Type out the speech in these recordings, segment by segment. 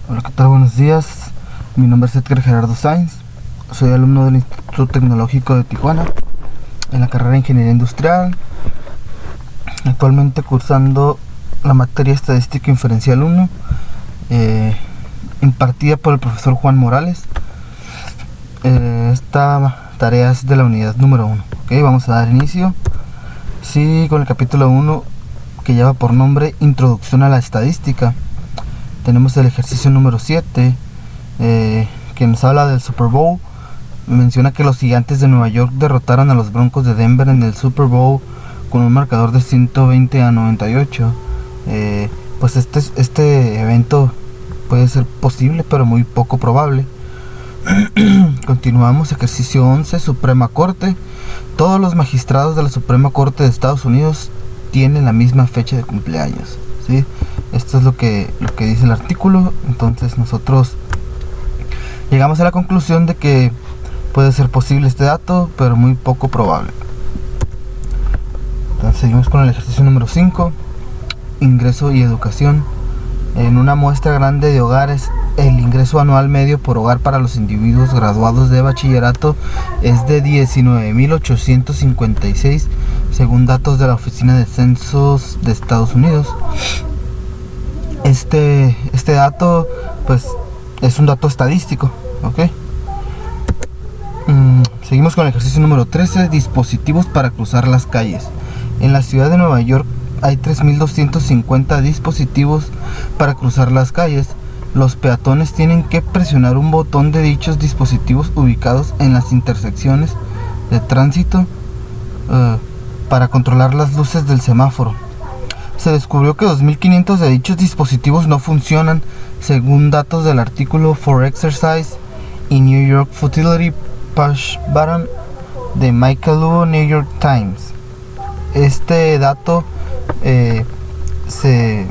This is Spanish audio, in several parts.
Hola, ¿qué tal? Buenos días. Mi nombre es Edgar Gerardo Sainz. Soy alumno del Instituto Tecnológico de Tijuana en la carrera de Ingeniería Industrial. Actualmente cursando la materia Estadística Inferencial 1, impartida por el profesor Juan Morales. Esta tarea es de la unidad número 1. Okay, vamos a dar inicio. Sí, con el capítulo 1, que lleva por nombre Introducción a la Estadística. Tenemos el ejercicio número 7, que nos habla del Super Bowl. Menciona que los Gigantes de Nueva York derrotaron a los Broncos de Denver en el Super Bowl con un marcador de 120-98. Pues este evento puede ser posible, pero muy poco probable. Continuamos, ejercicio 11, Suprema Corte. Todos los magistrados de la Suprema Corte de Estados Unidos tienen la misma fecha de cumpleaños, ¿sí? Esto es lo que dice el artículo. Entonces nosotros llegamos a la conclusión de que puede ser posible este dato, pero muy poco probable. Entonces seguimos con el ejercicio número 5, ingreso y educación. En una muestra grande de hogares, el ingreso anual medio por hogar para los individuos graduados de bachillerato es de 19.856, según datos de la Oficina de Censos de Estados Unidos. Este dato, pues, es un dato estadístico, ¿ok? Seguimos con el ejercicio número 13, dispositivos para cruzar las calles. En la ciudad de Nueva York hay 3.250 dispositivos para cruzar las calles. Los peatones tienen que presionar un botón de dichos dispositivos ubicados en las intersecciones de tránsito para controlar las luces del semáforo. Se descubrió que 2.500 de dichos dispositivos no funcionan, según datos del artículo For Exercise y New York Futility Push Button de Michael Luo, New York Times. Este dato se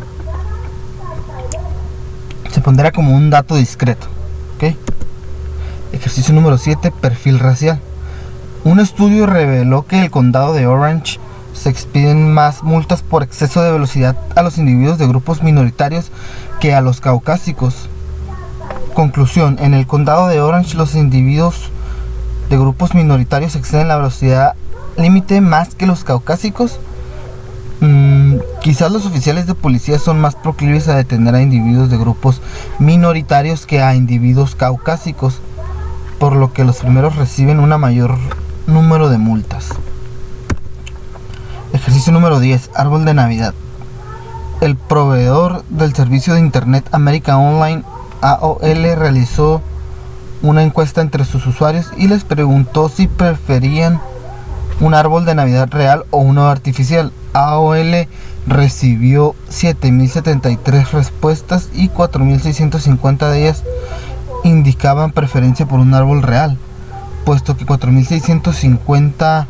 pondrá como un dato discreto, ¿okay? Ejercicio número 7, perfil racial. Un estudio reveló que el condado de Orange se expiden más multas por exceso de velocidad a los individuos de grupos minoritarios que a los caucásicos. Conclusión: en el condado de Orange los individuos de grupos minoritarios exceden la velocidad límite más que los caucásicos. Quizás los oficiales de policía son más proclives a detener a individuos de grupos minoritarios que a individuos caucásicos, por lo que los primeros reciben un mayor número de multas. Ejercicio número 10, árbol de Navidad. El proveedor del servicio de Internet America Online, AOL, realizó una encuesta entre sus usuarios y les preguntó si preferían un árbol de Navidad real o uno artificial. AOL recibió 7.073 respuestas y 4.650 de ellas indicaban preferencia por un árbol real, puesto que 4.650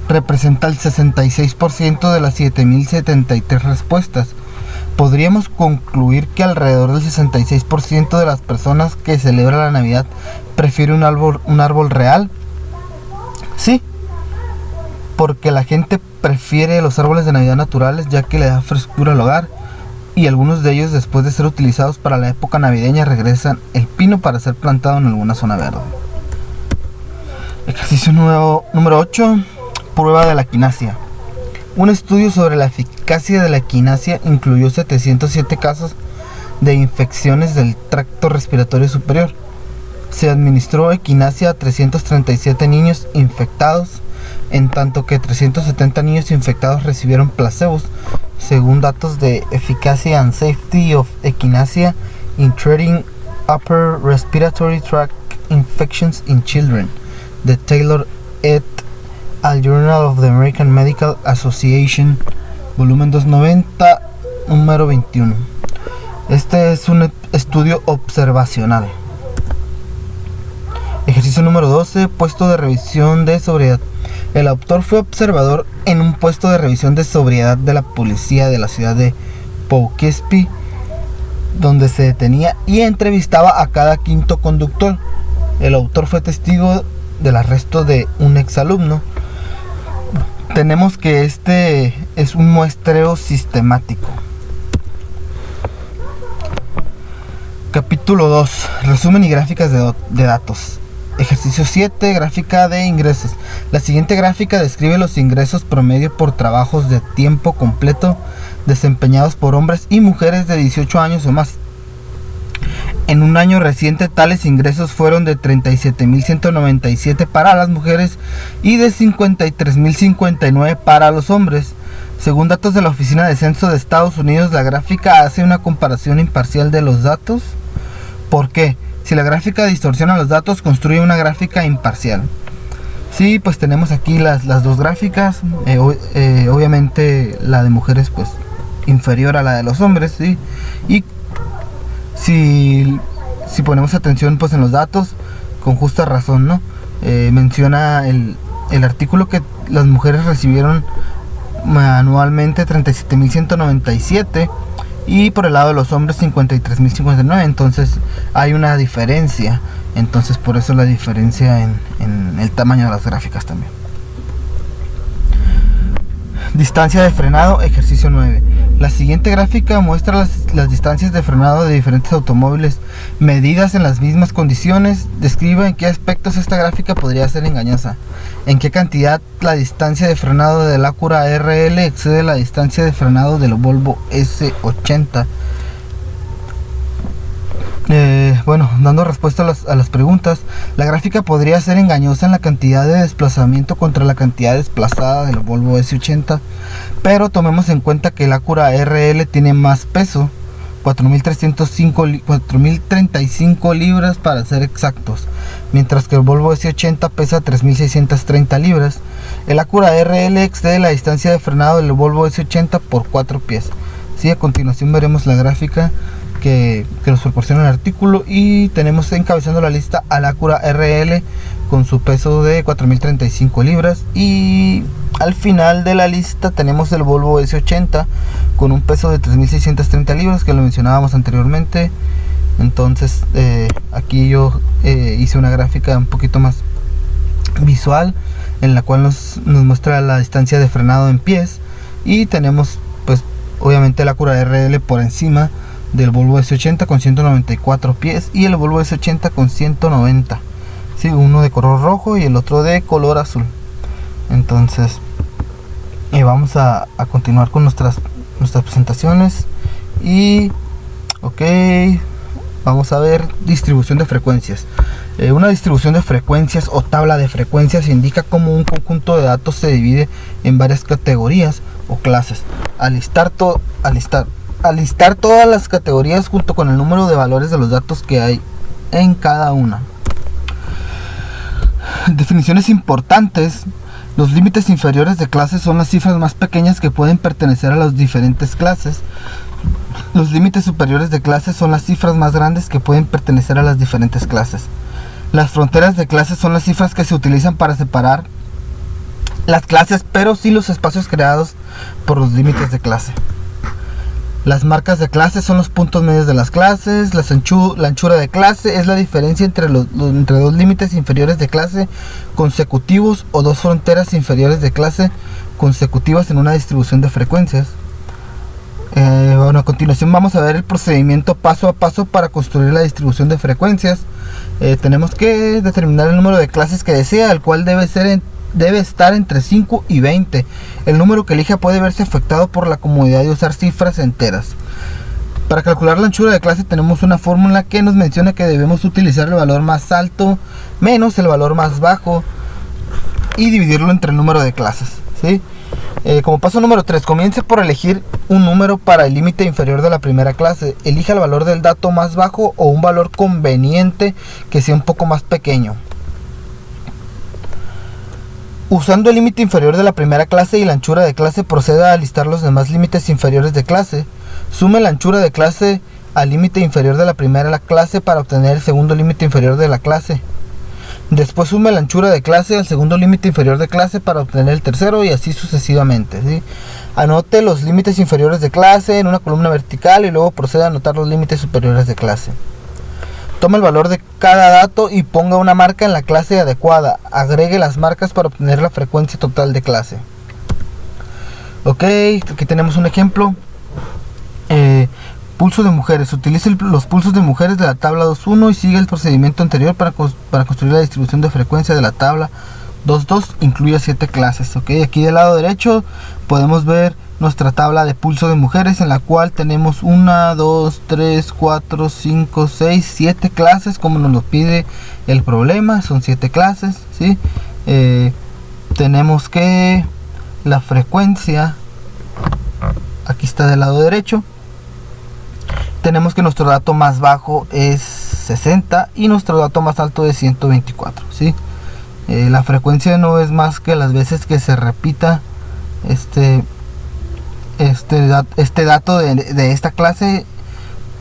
representa el 66% de las 7.073 respuestas. Podríamos concluir que alrededor del 66% de las personas que celebran la Navidad prefiere un árbol real. Sí, porque la gente prefiere los árboles de Navidad naturales, ya que le da frescura al hogar, y algunos de ellos, después de ser utilizados para la época navideña, regresan el pino para ser plantado en alguna zona verde. Ejercicio número 8, prueba de la equinacia. Un estudio sobre la eficacia de la equinacia incluyó 707 casos de infecciones del tracto respiratorio superior. Se administró equinacia a 337 niños infectados, en tanto que 370 niños infectados recibieron placebos, según datos de Efficacy and Safety of Echinacea in Treating Upper Respiratory Tract Infections in Children, de Taylor et al Journal of the American Medical Association, volumen 290, número 21. Este es un estudio observacional. Ejercicio número 12, puesto de revisión de sobriedad. El autor fue observador en un puesto de revisión de sobriedad de la policía de la ciudad de Poughkeepsie, donde se detenía y entrevistaba a cada quinto conductor. El autor fue testigo del arresto de un exalumno. Tenemos que este es un muestreo sistemático. Capítulo 2. Resumen y gráficas de datos. Ejercicio 7. Gráfica de ingresos. La siguiente gráfica describe los ingresos promedio por trabajos de tiempo completo desempeñados por hombres y mujeres de 18 años o más. En un año reciente, tales ingresos fueron de 37.197 para las mujeres y de 53.059 para los hombres. Según datos de la Oficina de Censo de Estados Unidos, la gráfica hace una comparación imparcial de los datos. ¿Por qué? Si la gráfica distorsiona los datos, construye una gráfica imparcial. Sí, pues tenemos aquí las dos gráficas. Obviamente la de mujeres pues inferior a la de los hombres, ¿sí? Y si ponemos atención pues en los datos, con justa razón, ¿no? Menciona el artículo que las mujeres recibieron anualmente 37.197 y por el lado de los hombres 53.059. Entonces hay una diferencia. Entonces por eso la diferencia en el tamaño de las gráficas también. Distancia de frenado, ejercicio 9. La siguiente gráfica muestra las distancias de frenado de diferentes automóviles medidas en las mismas condiciones. Describe en qué aspectos esta gráfica podría ser engañosa. En qué cantidad la distancia de frenado del Acura RL excede la distancia de frenado del Volvo S80. Bueno, dando respuesta a las preguntas, la gráfica podría ser engañosa en la cantidad de desplazamiento contra la cantidad desplazada del Volvo S80, pero tomemos en cuenta que el Acura RL tiene más peso, 4.035 libras para ser exactos, mientras que el Volvo S80 pesa 3.630 libras. El Acura RL excede la distancia de frenado del Volvo S80 por 4 pies. Sí, a continuación veremos la gráfica que nos proporciona el artículo, y tenemos encabezando la lista al Acura RL con su peso de 4.035 libras, y al final de la lista tenemos el Volvo S80 con un peso de 3.630 libras, que lo mencionábamos anteriormente. Entonces aquí yo hice una gráfica un poquito más visual en la cual nos muestra la distancia de frenado en pies, y tenemos pues obviamente el Acura RL por encima del Volvo S80 con 194 pies y el Volvo S80 con 190. Sí, uno de color rojo y el otro de color azul. Entonces vamos a continuar con nuestras presentaciones. Y vamos a ver distribución de frecuencias. Una distribución de frecuencias o tabla de frecuencias indica cómo un conjunto de datos se divide en varias categorías o clases. Al listar todas las categorías junto con el número de valores de los datos que hay en cada una. Definiciones importantes. Los límites inferiores de clases son las cifras más pequeñas que pueden pertenecer a las diferentes clases. Los límites superiores de clases son las cifras más grandes que pueden pertenecer a las diferentes clases. Las fronteras de clases son las cifras que se utilizan para separar las clases, pero sin los espacios creados por los límites de clase. Las marcas de clase son los puntos medios de las clases. La anchura de clase es la diferencia entre dos límites inferiores de clase consecutivos o dos fronteras inferiores de clase consecutivas en una distribución de frecuencias. Bueno, a continuación vamos a ver el procedimiento paso a paso para construir la distribución de frecuencias. Tenemos que determinar el número de clases que desea, el cual debe estar entre 5 y 20. El número que elija puede verse afectado por la comodidad de usar cifras enteras. Para calcular la anchura de clase tenemos una fórmula que nos menciona que debemos utilizar el valor más alto menos el valor más bajo y dividirlo entre el número de clases, ¿sí? Como paso número 3, comience por elegir un número para el límite inferior de la primera clase. Elija el valor del dato más bajo o un valor conveniente que sea un poco más pequeño. Usando el límite inferior de la primera clase y la anchura de clase, proceda a listar los demás límites inferiores de clase. Sume la anchura de clase al límite inferior de la primera clase para obtener el segundo límite inferior de la clase. Después sume la anchura de clase al segundo límite inferior de clase para obtener el tercero, y así sucesivamente, ¿sí? Anote los límites inferiores de clase en una columna vertical y luego proceda a anotar los límites superiores de clase. Tome el valor de cada dato y ponga una marca en la clase adecuada. Agregue las marcas para obtener la frecuencia total de clase. Ok, aquí tenemos un ejemplo. Pulso de mujeres. Utilice los pulsos de mujeres de la tabla 2.1 y sigue el procedimiento anterior para construir la distribución de frecuencia de la tabla 2.2. Incluye 7 clases. Ok, aquí del lado derecho podemos ver nuestra tabla de pulso de mujeres, en la cual tenemos 1, 2, 3, 4, 5, 6, 7 clases, como nos lo pide el problema. Son 7 clases, ¿sí? Tenemos que la frecuencia, aquí está del lado derecho. Tenemos que nuestro dato más bajo es 60 y nuestro dato más alto es 124, ¿sí? La frecuencia no es más que las veces que se repita este dato de esta clase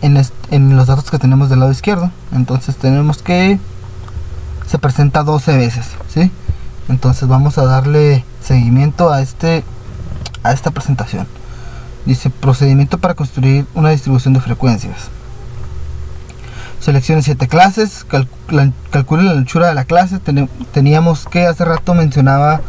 en los datos que tenemos del lado izquierdo. Entonces tenemos que se presenta 12 veces, ¿sí? Entonces vamos a darle seguimiento a esta presentación. Dice procedimiento para construir una distribución de frecuencias. Seleccione 7 clases, calcule la anchura de la clase. Teníamos que hace rato mencionaba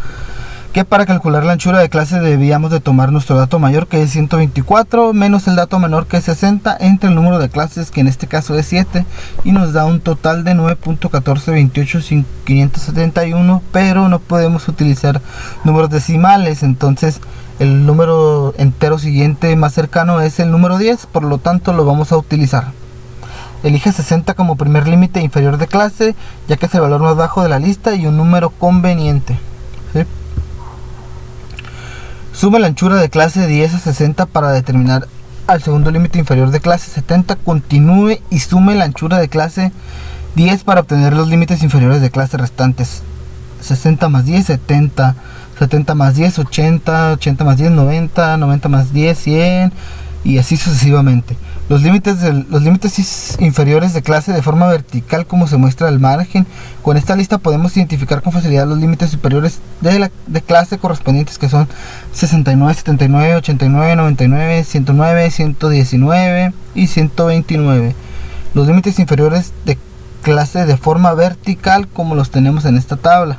que para calcular la anchura de clase debíamos de tomar nuestro dato mayor, que es 124, menos el dato menor, que es 60, entre el número de clases, que en este caso es 7, y nos da un total de 9.1428571, pero no podemos utilizar números decimales. Entonces el número entero siguiente más cercano es el número 10, por lo tanto lo vamos a utilizar. Elige 60 como primer límite inferior de clase, ya que es el valor más bajo de la lista y un número conveniente, ¿sí? Sume la anchura de clase 10 a 60 para determinar al segundo límite inferior de clase 70. Continúe y sume la anchura de clase 10 para obtener los límites inferiores de clase restantes. 60 más 10, 70. 70 más 10, 80. 80 más 10, 90. 90 más 10, 100. Y así sucesivamente. Los límites inferiores de clase de forma vertical, como se muestra al margen. Con esta lista podemos identificar con facilidad los límites superiores de clase correspondientes, que son 69, 79, 89, 99, 109, 119 y 129. Los límites inferiores de clase de forma vertical, como los tenemos en esta tabla,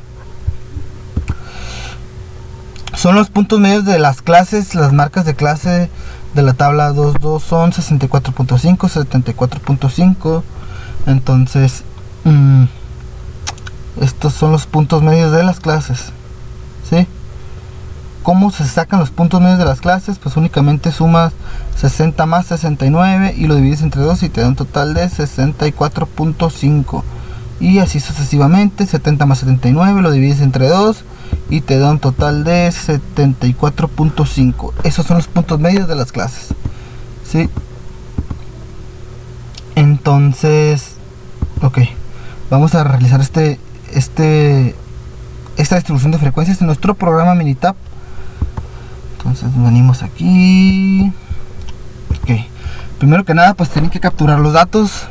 son los puntos medios de las clases. Las marcas de clase de la tabla 2.2 son 64.5, 74.5. Entonces estos son los puntos medios de las clases, ¿sí? ¿Cómo se sacan los puntos medios de las clases? Pues únicamente sumas 60 más 69 y lo divides entre 2 y te da un total de 64.5. Y así sucesivamente. 70 más 79 lo divides entre 2 y te da un total de 74.5. Esos son los puntos medios de las clases, ¿sí? Entonces, ok, vamos a realizar esta distribución de frecuencias en nuestro programa Minitab. Entonces venimos aquí. Ok, primero que nada pues tienen que capturar los datos.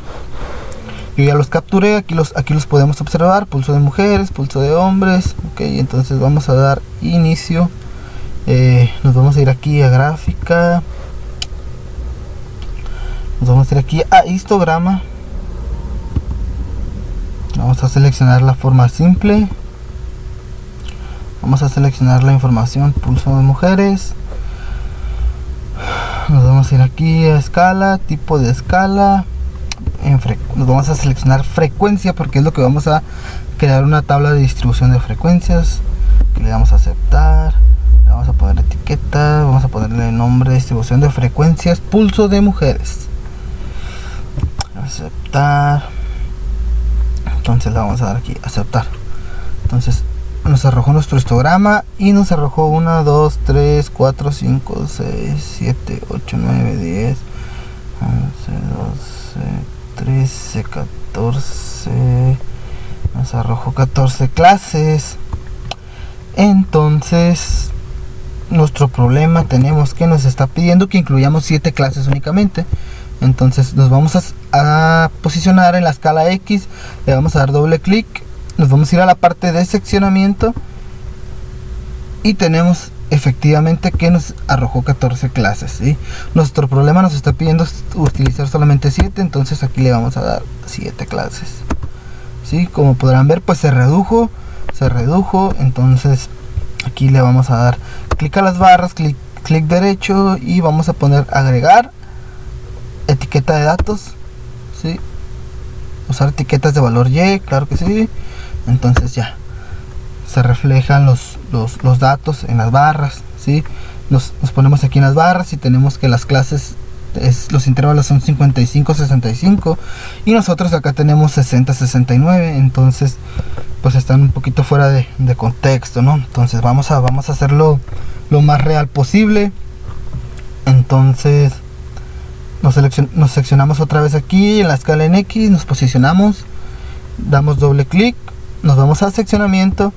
Yo ya los capturé, aquí los podemos observar. Pulso de mujeres, pulso de hombres. Ok, entonces vamos a dar inicio. Nos vamos a ir aquí a gráfica. Nos vamos a ir aquí a histograma. Vamos a seleccionar la forma simple. Vamos a seleccionar la información pulso de mujeres. Nos vamos a ir aquí a escala, tipo de escala. Nos vamos a seleccionar frecuencia, porque es lo que vamos a crear una tabla de distribución de frecuencias. Le damos a aceptar, le vamos a poner etiqueta, vamos a ponerle nombre de distribución de frecuencias pulso de mujeres. Aceptar. Entonces le vamos a dar aquí aceptar. Entonces nos arrojó nuestro histograma y nos arrojó 1, 2, 3, 4, 5, 6, 7, 8, 9, 10, 11, 12, 13, 14. Nos arrojó 14 clases. Entonces nuestro problema tenemos que nos está pidiendo que incluyamos 7 clases únicamente. Entonces nos vamos a posicionar en la escala X. Le vamos a dar doble clic. Nos vamos a ir a la parte de seccionamiento y tenemos efectivamente que nos arrojó 14 clases, ¿sí? Nuestro problema nos está pidiendo utilizar solamente 7, entonces aquí le vamos a dar 7 clases, ¿sí? Como podrán ver, pues se redujo. Entonces aquí le vamos a dar clic a las barras, clic derecho y vamos a poner agregar etiqueta de datos, ¿sí? Usar etiquetas de valor Y, claro que sí. Entonces ya se reflejan los datos en las barras, ¿sí? Nos ponemos aquí en las barras y tenemos que las clases, los intervalos son 55-65 y nosotros acá tenemos 60-69. Entonces pues están un poquito fuera de contexto, ¿no? Entonces vamos a hacerlo lo más real posible. Entonces nos seccionamos otra vez aquí en la escala en X, nos posicionamos, damos doble clic, nos vamos a seccionamiento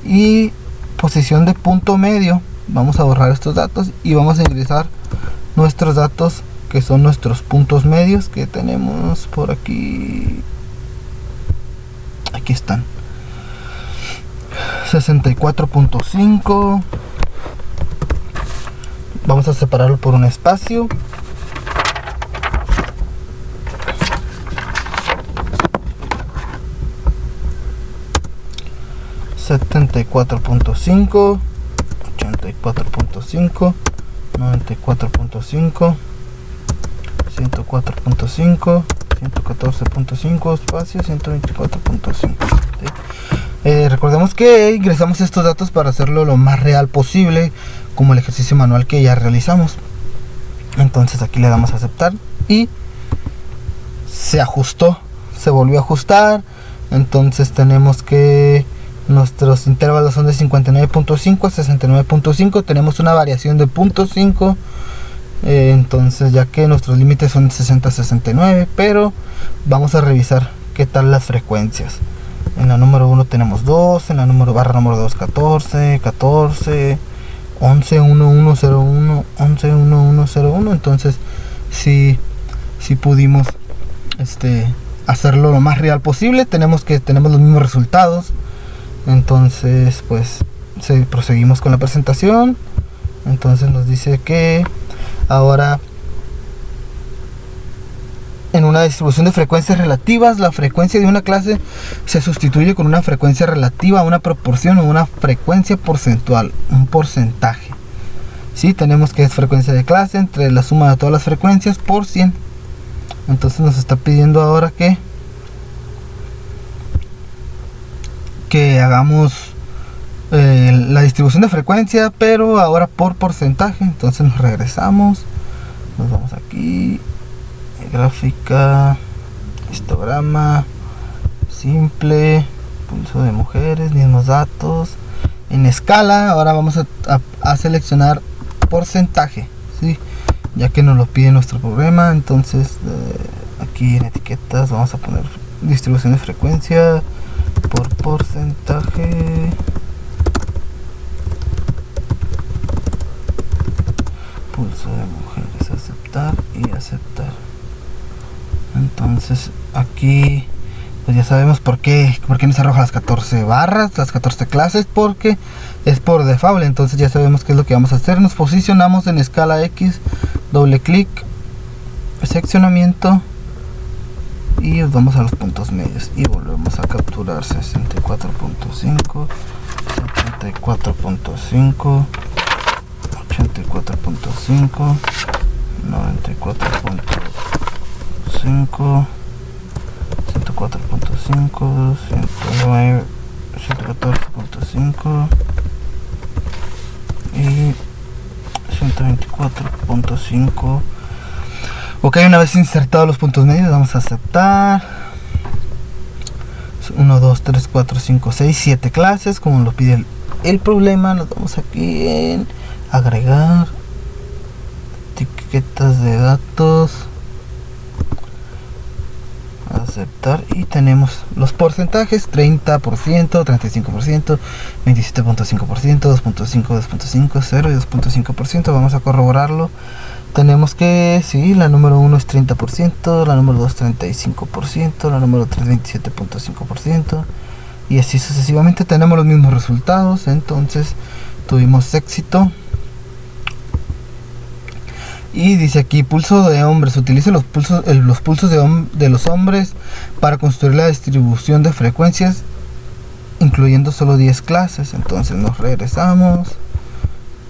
y posición de punto medio. Vamos a borrar estos datos y vamos a ingresar nuestros datos, que son nuestros puntos medios que tenemos por aquí. Aquí están. 64.5. Vamos a separarlo por un espacio. 74.5, 84.5, 94.5, 104.5, 114.5, espacio 124.5. ¿Sí? Recordemos que ingresamos estos datos para hacerlo lo más real posible, como el ejercicio manual que ya realizamos. Entonces aquí le damos a aceptar y se ajustó, se volvió a ajustar. Entonces tenemos que nuestros intervalos son de 59.5 a 69.5. Tenemos una variación de 0.5. Entonces ya que nuestros límites son 60 a 69, pero vamos a revisar qué tal las frecuencias. En la número 1 tenemos 2, en la barra número 2 14, 14, 11, 1, 1, 0, 1, 11, 1, 1, 0, 1. Entonces si pudimos hacerlo lo más real posible. Tenemos los mismos resultados. Entonces pues proseguimos con la presentación. Entonces nos dice que ahora en una distribución de frecuencias relativas, la frecuencia de una clase se sustituye con una frecuencia relativa a una proporción o una frecuencia porcentual, un porcentaje. ¿Sí? Tenemos que es frecuencia de clase entre la suma de todas las frecuencias por 100. Entonces nos está pidiendo ahora que hagamos la distribución de frecuencia, pero ahora por porcentaje. Entonces nos regresamos, nos vamos aquí, gráfica, histograma, simple, pulso de mujeres, mismos datos. En escala ahora vamos a seleccionar porcentaje, ¿sí? Ya que nos lo pide nuestro programa. Entonces aquí en etiquetas vamos a poner distribución de frecuencia por porcentaje. Pulso de mujeres, aceptar y aceptar. Entonces aquí pues ya sabemos por qué nos arroja las 14 barras, las 14 clases, porque es por default. Entonces ya sabemos qué es lo que vamos a hacer. Nos posicionamos en escala X, doble clic, seccionamiento y nos vamos a los puntos medios y volvemos a capturar 64.5, 74.5, 84.5, 94.5, 104.5, 109, 114.5 y 124.5. Ok, una vez insertados los puntos medios, vamos a aceptar. 1, 2, 3, 4, 5, 6, 7 clases, como lo pide el problema. Nos vamos aquí en agregar etiquetas de datos, aceptar, y tenemos los porcentajes: 30%, 35%, 27.5%, 2.5, 2.5, 0 y 2.5%. Vamos a corroborarlo. Tenemos que, sí, la número 1 es 30%, la número 2 35%, la número 3 27.5%, y así sucesivamente. Tenemos los mismos resultados. Entonces tuvimos éxito. Y dice aquí: pulso de hombres, utilice los pulsos de los hombres para construir la distribución de frecuencias, incluyendo solo 10 clases. Entonces nos regresamos.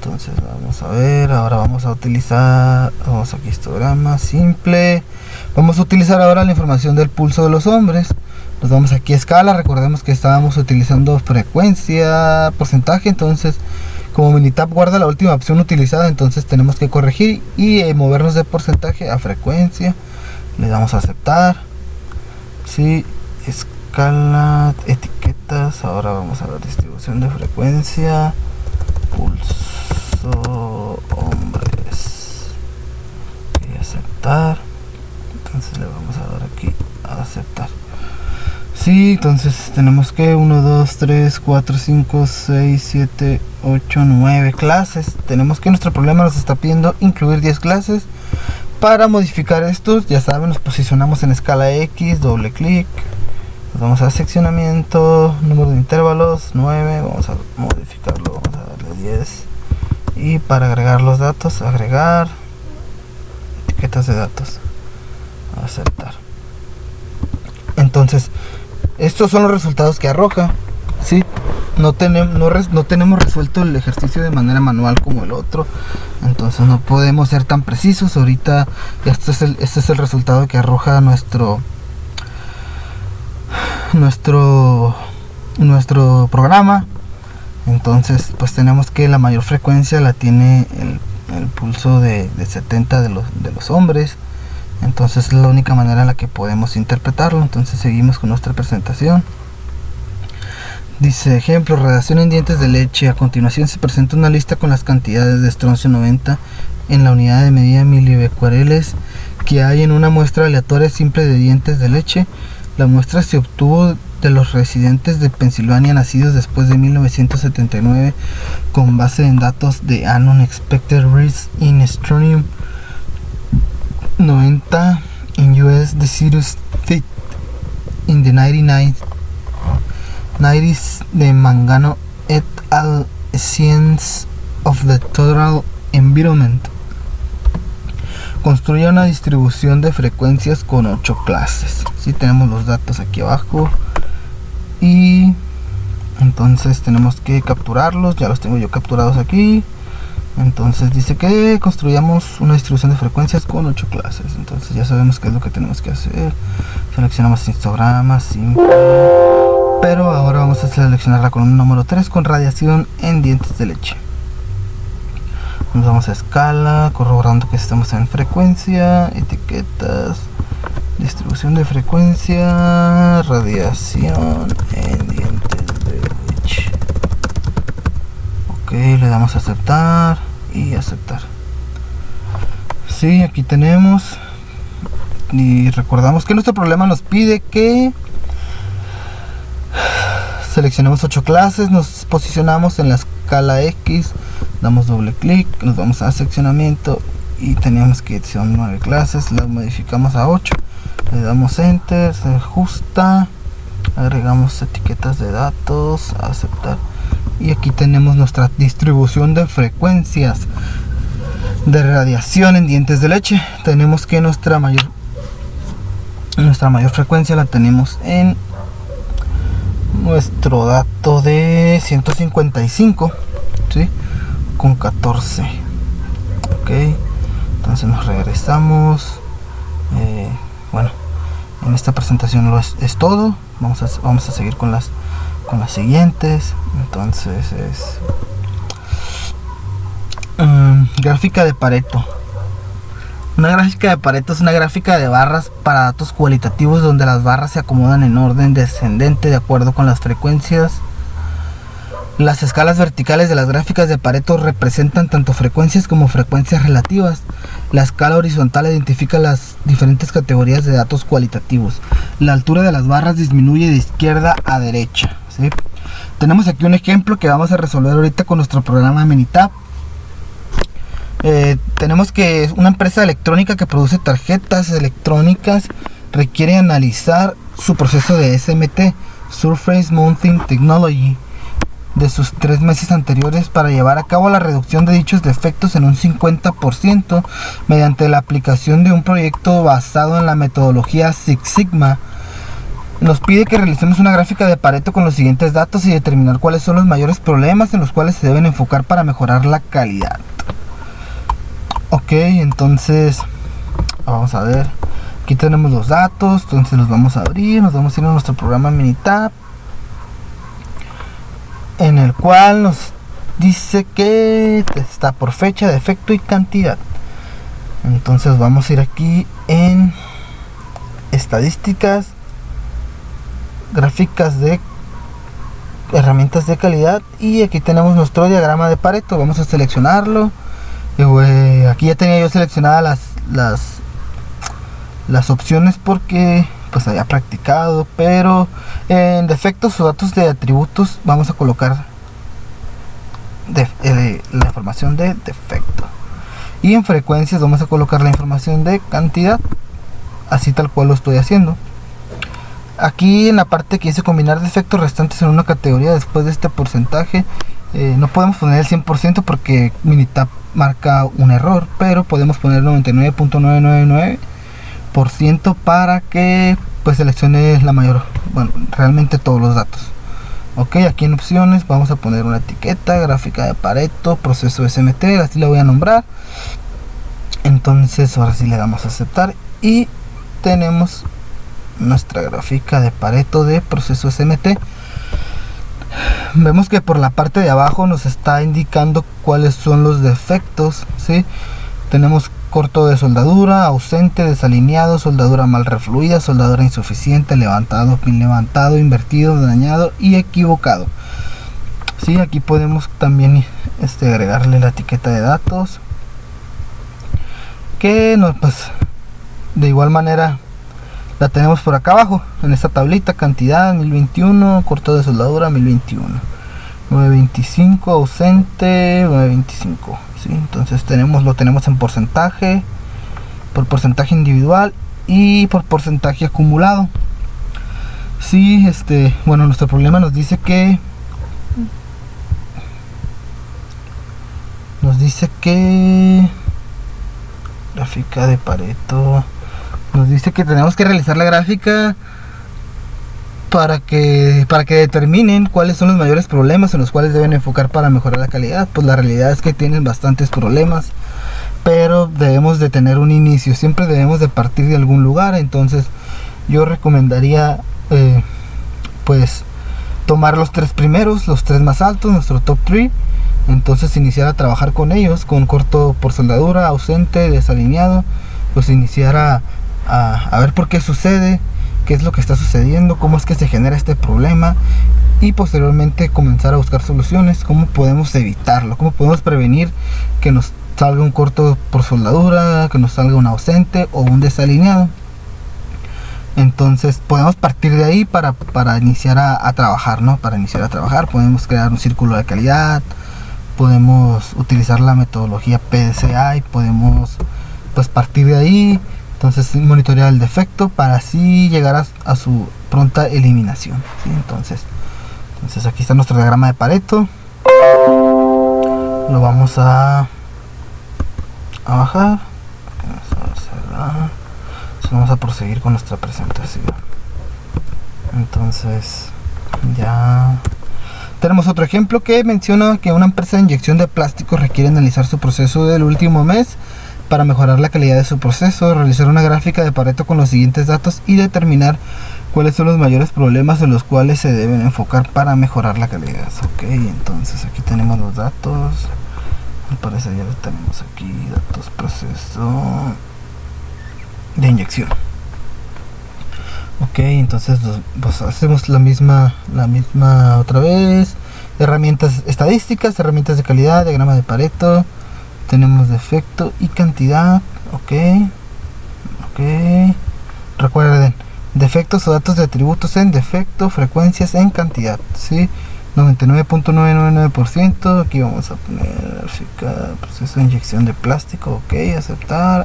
Entonces vamos a ver, ahora vamos a utilizar, vamos aquí, histograma simple, Vamos a utilizar ahora la información del pulso de los hombres. Nos vamos aquí a escala. Recordemos que estábamos utilizando frecuencia, porcentaje. Entonces, como Minitab guarda la última opción utilizada, entonces tenemos que corregir y movernos de porcentaje a frecuencia. Le damos a aceptar. Sí, escala, etiquetas. Ahora vamos a la distribución de frecuencia. Pulso hombres. Y aceptar. Entonces le vamos a dar aquí a aceptar. Sí, entonces tenemos que 1, 2, 3, 4, 5, 6, 7, 8, 9 clases. Tenemos que nuestro problema nos está pidiendo incluir 10 clases. Para modificar estos, ya saben, nos posicionamos en escala X, doble clic. Nos vamos a seccionamiento, número de intervalos, 9. Vamos a modificarlo, vamos a darle 10. Y para agregar los datos, agregar etiquetas de datos. Aceptar. Entonces, estos son los resultados que arroja. ¿Sí? No tenemos resuelto el ejercicio de manera manual como el otro. Entonces no podemos ser tan precisos. Ahorita este es el resultado que arroja nuestro programa. Entonces pues tenemos que la mayor frecuencia la tiene el pulso de 70 de los hombres. Entonces es la única manera en la que podemos interpretarlo. Entonces seguimos con nuestra presentación. Dice ejemplo, radiación en dientes de leche. A continuación se presenta una lista con las cantidades de estroncio 90 en la unidad de medida milibecquereles que hay en una muestra aleatoria simple de dientes de leche. La muestra se obtuvo de los residentes de Pensilvania nacidos después de 1979 con base en datos de Unknown Expected Rates in Strontium 90 in US Deciduous State in the 90s de Mangano et al. Science of the Total Environment. Construye una distribución de frecuencias con 8 clases. ¿Sí? Tenemos los datos aquí abajo y entonces tenemos que capturarlos. Ya los tengo yo capturados aquí. Entonces dice que construyamos una distribución de frecuencias con 8 clases. Entonces ya sabemos qué es lo que tenemos que hacer. Seleccionamos histograma simple, pero ahora vamos a seleccionar la columna número 3 con radiación en dientes de leche. Nos vamos a escala, corroborando que estamos en frecuencia, etiquetas, distribución de frecuencia, radiación en dientes de leche. Ok, le damos a aceptar y aceptar. Sí, aquí tenemos. Y recordamos que nuestro problema nos pide que seleccionemos 8 clases, nos posicionamos en la escala X, damos doble clic, nos vamos a seccionamiento y teníamos que son 9 clases, las modificamos a 8, le damos enter, se ajusta, agregamos etiquetas de datos, aceptar, y aquí tenemos nuestra distribución de frecuencias de radiación en dientes de leche. Tenemos que nuestra mayor frecuencia la tenemos en nuestro dato de 155, ¿sí? Con 14. Ok, entonces nos regresamos. Bueno, en esta presentación es todo. Vamos a seguir con las siguientes. Entonces es gráfica de Pareto. Una gráfica de Pareto es una gráfica de barras para datos cualitativos donde las barras se acomodan en orden descendente de acuerdo con las frecuencias. Las escalas verticales de las gráficas de Pareto representan tanto frecuencias como frecuencias relativas. La escala horizontal identifica las diferentes categorías de datos cualitativos. La altura de las barras disminuye de izquierda a derecha, ¿sí? Tenemos aquí un ejemplo que vamos a resolver ahorita con nuestro programa Minitab. Tenemos que una empresa electrónica que produce tarjetas electrónicas requiere analizar su proceso de SMT, Surface Mounting Technology, de sus 3 meses anteriores para llevar a cabo la reducción de dichos defectos en un 50% mediante la aplicación de un proyecto basado en la metodología Six Sigma. Nos pide que realicemos una gráfica de Pareto con los siguientes datos y determinar cuáles son los mayores problemas en los cuales se deben enfocar para mejorar la calidad. Ok, entonces vamos a ver. Aquí tenemos los datos, entonces los vamos a abrir, nos vamos a ir a nuestro programa Minitab, en el cual nos dice que está por fecha, defecto y cantidad. Entonces vamos a ir aquí en estadísticas, gráficas de herramientas de calidad, y aquí tenemos nuestro diagrama de Pareto. Vamos a seleccionarlo. Aquí ya tenía yo seleccionadas las opciones porque pues había practicado, pero en defectos o datos de atributos vamos a colocar la información de defecto, y en frecuencias vamos a colocar la información de cantidad, así tal cual lo estoy haciendo. Aquí en la parte que dice combinar defectos restantes en una categoría después de este porcentaje, no podemos poner el 100% porque Minitab marca un error, pero podemos poner 99.999% para que pues seleccione realmente todos los datos. Ok, aquí en opciones vamos a poner una etiqueta, gráfica de Pareto, proceso SMT, así la voy a nombrar. Entonces ahora sí le damos a aceptar y tenemos nuestra gráfica de Pareto de proceso SMT. Vemos que por la parte de abajo nos está indicando cuáles son los defectos, ¿sí? Tenemos corto de soldadura, ausente, desalineado, soldadura mal refluida, soldadura insuficiente, levantado, pin levantado, invertido, dañado y equivocado. Sí, aquí podemos también agregarle la etiqueta de datos, que de igual manera la tenemos por acá abajo en esta tablita. Cantidad 1021, corto de soldadura 1021, 925, ausente 925. ¿sí? Entonces lo tenemos en porcentaje, por porcentaje individual y por porcentaje acumulado. Sí, nuestro problema nos dice que gráfica de Pareto nos dice que tenemos que realizar la gráfica para que determinen cuáles son los mayores problemas en los cuales deben enfocar para mejorar la calidad. Pues la realidad es que tienen bastantes problemas, pero debemos de tener un inicio, siempre debemos de partir de algún lugar. Entonces yo recomendaría tomar los tres primeros, los tres más altos, nuestro top 3. Entonces iniciar a trabajar con ellos, con corto por soldadura, ausente, desalineado, pues iniciar a ver por qué sucede, qué es lo que está sucediendo, cómo es que se genera este problema, y posteriormente comenzar a buscar soluciones, cómo podemos evitarlo, cómo podemos prevenir que nos salga un corto por soldadura, que nos salga un ausente o un desalineado. Entonces podemos partir de ahí para iniciar a trabajar, ¿no? Para iniciar a trabajar podemos crear un círculo de calidad, podemos utilizar la metodología PDCA y podemos partir de ahí. Entonces monitorear el defecto para así llegar a su pronta eliminación. ¿sí? Entonces aquí está nuestro diagrama de Pareto. Lo vamos a bajar. Vamos a proseguir con nuestra presentación. Entonces ya tenemos otro ejemplo que menciona que una empresa de inyección de plástico requiere analizar su proceso del último mes para mejorar la calidad de su proceso, realizar una gráfica de Pareto con los siguientes datos y determinar cuáles son los mayores problemas en los cuales se deben enfocar para mejorar la calidad. Ok, entonces aquí tenemos los datos. Me parece ya lo tenemos aquí, datos proceso de inyección. Ok, entonces hacemos la misma otra vez. Herramientas estadísticas, herramientas de calidad, diagrama de Pareto. Tenemos defecto y cantidad. Ok. Recuerden, defectos o datos de atributos en defecto, frecuencias en cantidad. ¿sí? 99.999%. Aquí vamos a poner proceso de inyección de plástico. Ok,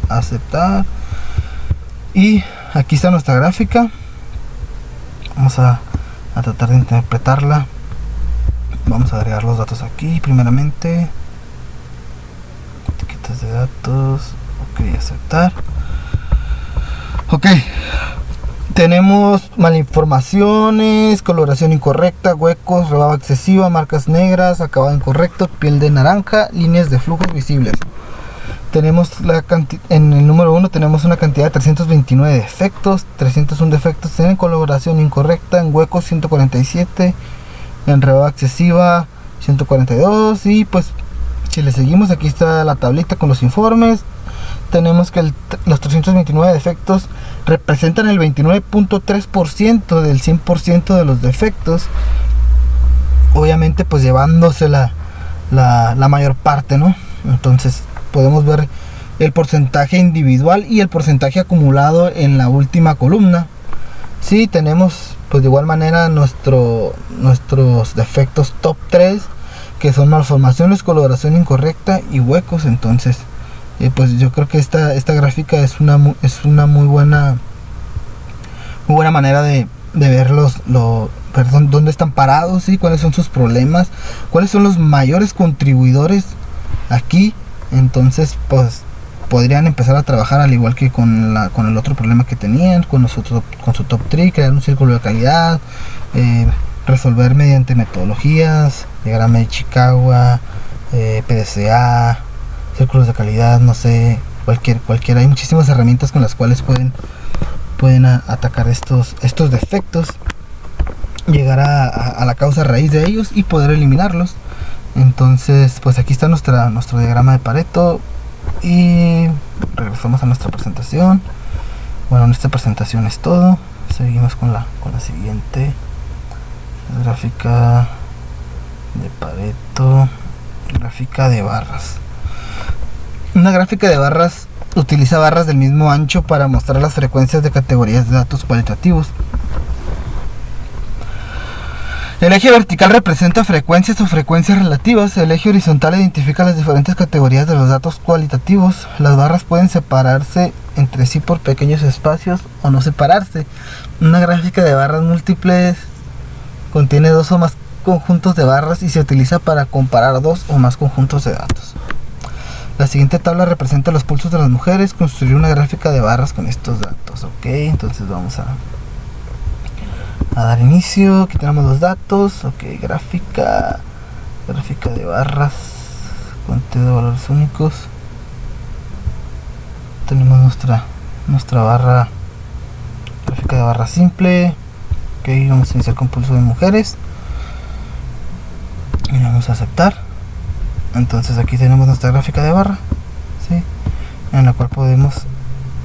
aceptar. Y aquí está nuestra gráfica. Vamos a tratar de interpretarla. Vamos a agregar los datos aquí primeramente. Etiquetas de datos. Ok, aceptar. Ok. Tenemos malinformaciones, coloración incorrecta, huecos, rebaba excesiva, marcas negras, acabado incorrecto, piel de naranja, líneas de flujos visibles. tenemos en el número 1 tenemos una cantidad de 329 defectos, 301 defectos en colaboración incorrecta, en huecos 147, en rebaja excesiva 142. Y pues si le seguimos, aquí está la tablita con los informes. Tenemos que los 329 defectos representan el 29.3% del 100% de los defectos, obviamente pues llevándose la mayor parte, ¿no? Entonces podemos ver el porcentaje individual y el porcentaje acumulado en la última columna. Sí, tenemos pues de igual manera nuestros defectos top 3, que son malformaciones, coloración incorrecta y huecos. Entonces pues yo creo que esta gráfica es una muy buena manera de ver dónde están parados y cuáles son sus problemas, cuáles son los mayores contribuidores aquí. Entonces pues podrían empezar a trabajar al igual que con el otro problema que tenían, con su top 3, crear un círculo de calidad, resolver mediante metodologías, diagrama de Chicagua, PDCA, círculos de calidad, no sé, cualquiera. Hay muchísimas herramientas con las cuales pueden atacar estos defectos, llegar a la causa raíz de ellos y poder eliminarlos. Entonces pues aquí está nuestro diagrama de Pareto, y regresamos a nuestra presentación. Bueno, en esta presentación es todo. Seguimos con la siguiente gráfica de Pareto, gráfica de barras. Una gráfica de barras utiliza barras del mismo ancho para mostrar las frecuencias de categorías de datos cualitativos. El eje vertical representa frecuencias o frecuencias relativas. El eje horizontal identifica las diferentes categorías de los datos cualitativos. Las barras pueden separarse entre sí por pequeños espacios o no separarse. Una gráfica de barras múltiples contiene dos o más conjuntos de barras y se utiliza para comparar dos o más conjuntos de datos. La siguiente tabla representa los pulsos de las mujeres. Construir una gráfica de barras con estos datos. Ok, entonces vamos a dar inicio. Aquí tenemos los datos. Ok, gráfica de barras, conteo de valores únicos. Tenemos nuestra barra, gráfica de barra simple. Ok, vamos a iniciar con pulso de mujeres y vamos a aceptar. Entonces aquí tenemos nuestra gráfica de barra, ¿sí?, en la cual podemos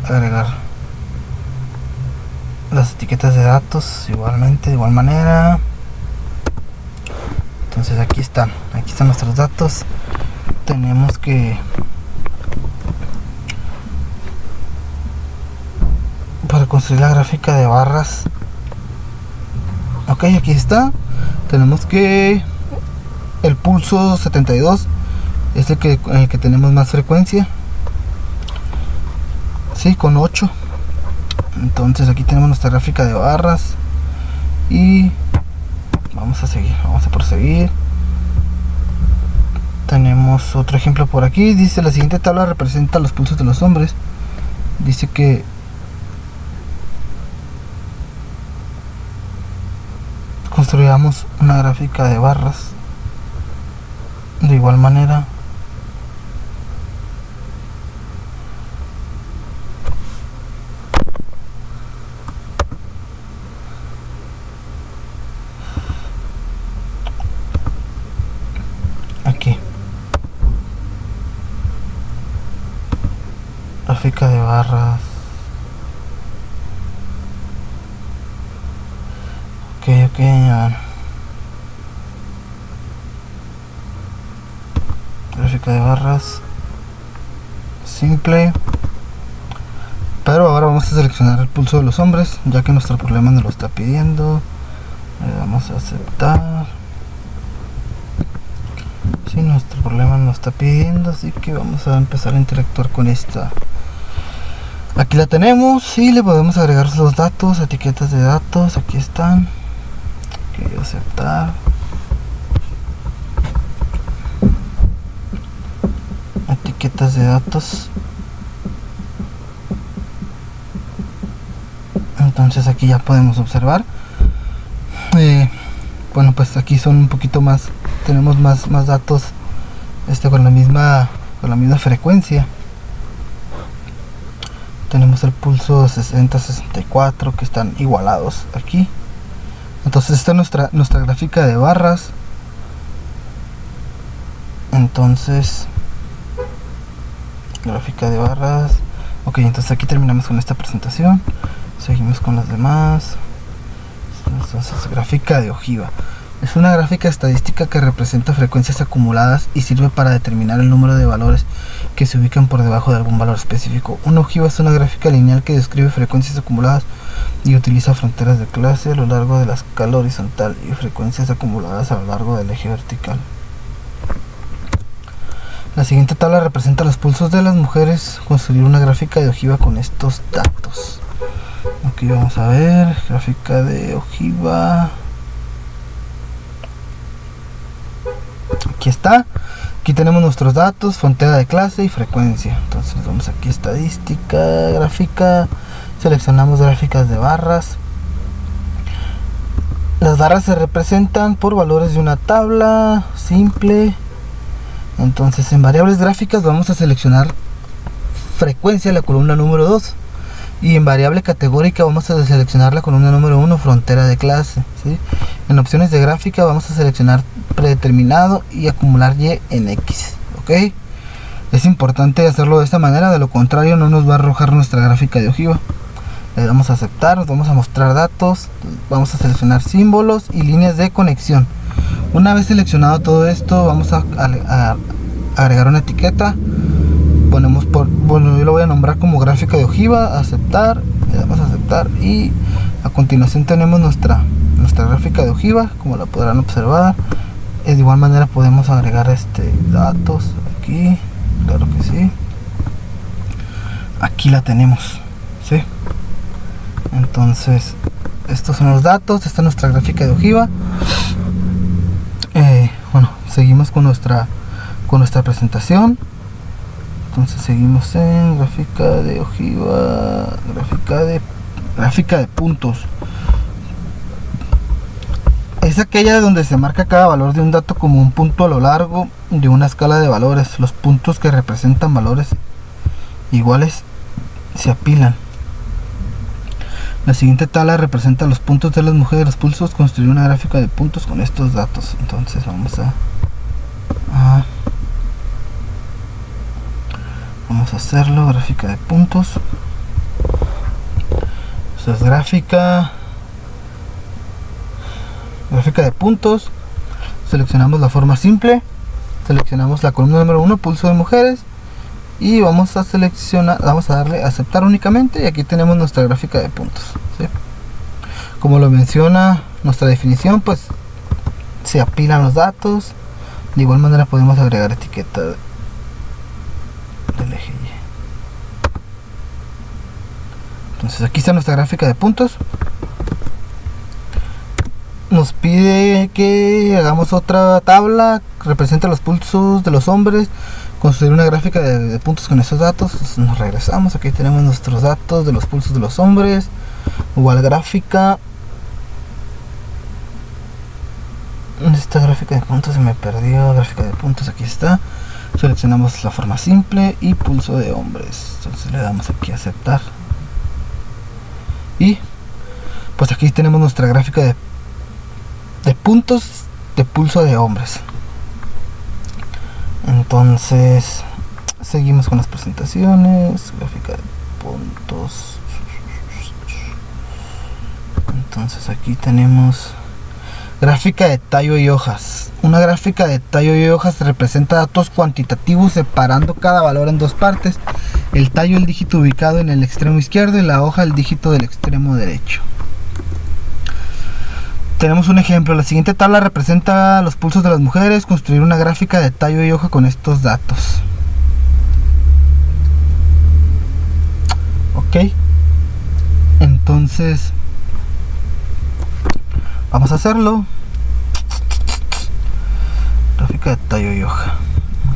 agregar las etiquetas de datos de igual manera. Entonces aquí están nuestros datos. Tenemos que, para construir la gráfica de barras, ok, aquí está. Tenemos que el pulso 72 es en el que tenemos más frecuencia, sí, con 8. Entonces aquí tenemos nuestra gráfica de barras y vamos a proseguir. Tenemos otro ejemplo por aquí. Dice: la siguiente tabla representa los pulsos de los hombres. Dice que construyamos una gráfica de barras de igual manera. Aquí, gráfica de barras. Ok, gráfica de barras simple, pero ahora vamos a seleccionar el pulso de los hombres, ya que nuestro problema nos lo está pidiendo. Le damos a aceptar. Sí, nuestro problema nos está pidiendo, así que vamos a empezar a interactuar con esta. Aquí la tenemos y le podemos agregar los datos, etiquetas de datos. Aquí están. Ok, aceptar. Etiquetas de datos. Entonces aquí ya podemos observar. Bueno, pues aquí son un poquito más. Tenemos más datos con la misma frecuencia. tenemos el pulso 60-64 que están igualados aquí. Entonces esta es nuestra gráfica de barras. Entonces, gráfica de barras. Ok, entonces aquí terminamos con esta presentación. Seguimos con las demás. Entonces, gráfica de ojiva. Es una gráfica estadística que representa frecuencias acumuladas y sirve para determinar el número de valores que se ubican por debajo de algún valor específico. Una ojiva es una gráfica lineal que describe frecuencias acumuladas y utiliza fronteras de clase a lo largo de la escala horizontal y frecuencias acumuladas a lo largo del eje vertical. La siguiente tabla representa los pulsos de las mujeres. Construir una gráfica de ojiva con estos datos. Aquí vamos a ver, gráfica de ojiva. Aquí está. Aquí tenemos nuestros datos, frontera de clase y frecuencia. Entonces vamos aquí, estadística, gráfica. Seleccionamos gráficas de barras. Las barras se representan por valores de una tabla simple. Entonces en variables gráficas vamos a seleccionar frecuencia, la columna número 2. Y en variable categórica vamos a seleccionar la columna número 1, frontera de clase, ¿sí? En opciones de gráfica vamos a seleccionar predeterminado y acumular Y en X, ¿ok? Es importante hacerlo de esta manera, de lo contrario no nos va a arrojar nuestra gráfica de ojiva. Le damos a aceptar, nos vamos a mostrar datos, vamos a seleccionar símbolos y líneas de conexión. Una vez seleccionado todo esto, vamos a agregar una etiqueta. Ponemos bueno, yo lo voy a nombrar como gráfica de ojiva, aceptar, le damos a aceptar y a continuación tenemos nuestra gráfica de ojiva, como la podrán observar. De igual manera podemos agregar datos aquí, claro que sí. Aquí la tenemos, ¿sí? Entonces, estos son los datos, esta es nuestra gráfica de ojiva. Bueno, seguimos con nuestra presentación. Entonces seguimos en gráfica de ojiva, gráfica de puntos. Es aquella donde se marca cada valor de un dato como un punto a lo largo de una escala de valores. Los puntos que representan valores iguales se apilan. La siguiente tabla representa los puntos de las mujeres. Los pulsos. Construir una gráfica de puntos con estos datos. Entonces vamos a hacerlo, gráfica de puntos. Esta es gráfica de puntos. Seleccionamos la forma simple, seleccionamos la columna número 1, pulso de mujeres, y vamos a darle a aceptar únicamente, y aquí tenemos nuestra gráfica de puntos, ¿sí? Como lo menciona nuestra definición, pues se apilan los datos. De igual manera podemos agregar etiqueta del eje Y. Entonces aquí está nuestra gráfica de puntos. Nos pide que hagamos otra tabla que representa los pulsos de los hombres. Construir una gráfica de puntos con esos datos. Entonces nos regresamos, aquí tenemos nuestros datos de los pulsos de los hombres. Igual gráfica. Esta gráfica de puntos se me perdió. Gráfica de puntos, aquí está. Seleccionamos la forma simple y pulso de hombres. Entonces le damos aquí a aceptar. Y pues aquí tenemos nuestra gráfica de puntos de pulso de hombres. Entonces seguimos con las presentaciones. Gráfica de puntos. Entonces aquí tenemos gráfica de tallo y hojas. Una gráfica de tallo y hojas representa datos cuantitativos separando cada valor en dos partes. El tallo, el dígito ubicado en el extremo izquierdo, y la hoja, el dígito del extremo derecho. Tenemos un ejemplo. La siguiente tabla representa los pulsos de las mujeres. Construir una gráfica de tallo y hoja con estos datos. Ok. Entonces vamos a hacerlo. Gráfica de tallo y hoja.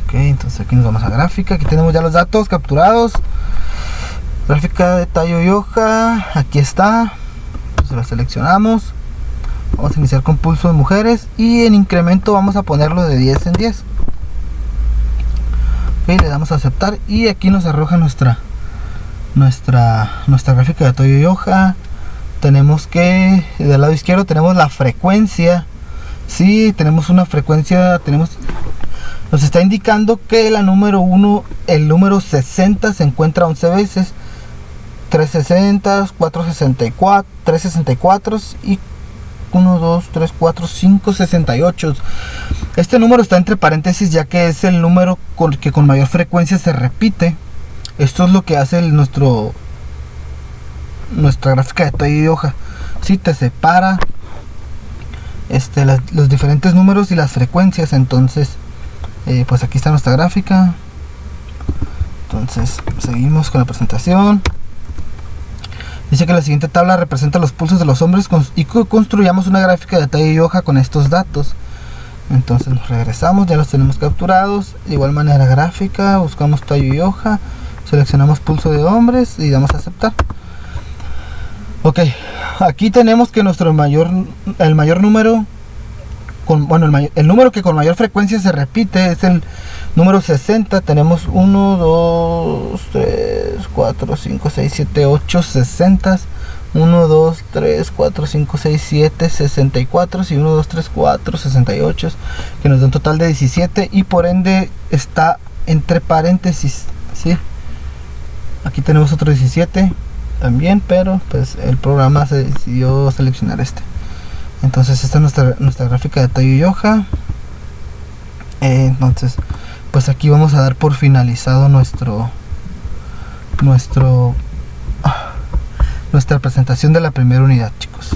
Ok, entonces aquí nos vamos a gráfica. Aquí tenemos ya los datos capturados. Gráfica de tallo y hoja. Aquí está. Entonces la seleccionamos. Vamos a iniciar con pulso de mujeres. Y en incremento vamos a ponerlo de 10 en 10. Ok, le damos a aceptar. Y aquí nos arroja nuestra nuestra gráfica de Toyo y hoja. Tenemos que del lado izquierdo tenemos la frecuencia. Sí, tenemos una frecuencia, nos está indicando que la número 1, el número 60 se encuentra 11 veces, 360, 464, 364 y 1, 2, 3, 4, 5, 68. Este número está entre paréntesis ya que es el número que con mayor frecuencia se repite. Esto es lo que hace nuestra gráfica de Toyo y hoja. Si te separa los diferentes números y las frecuencias. Entonces pues aquí está nuestra gráfica. Entonces seguimos con la presentación. Dice que la siguiente tabla representa los pulsos de los hombres y construyamos una gráfica de Toyo y hoja con estos datos. Entonces nos regresamos, ya los tenemos capturados. De igual manera gráfica, buscamos Toyo y hoja, seleccionamos pulso de hombres y damos a aceptar. Ok, aquí tenemos que el mayor número el número que con mayor frecuencia se repite es el número 60. Tenemos 1, 2, 3, 4, 5, 6, 7, 8, 60. 1, 2, 3, 4, 5, 6, 7, 64 y 1, 2, 3, 4, 68, que nos da un total de 17 y por ende está entre paréntesis, ¿sí? Aquí tenemos otro 17 también, pero pues el programa se decidió seleccionar este. Entonces esta es nuestra gráfica de Toyo y hoja. Entonces pues aquí vamos a dar por finalizado nuestra presentación de la primera unidad, chicos.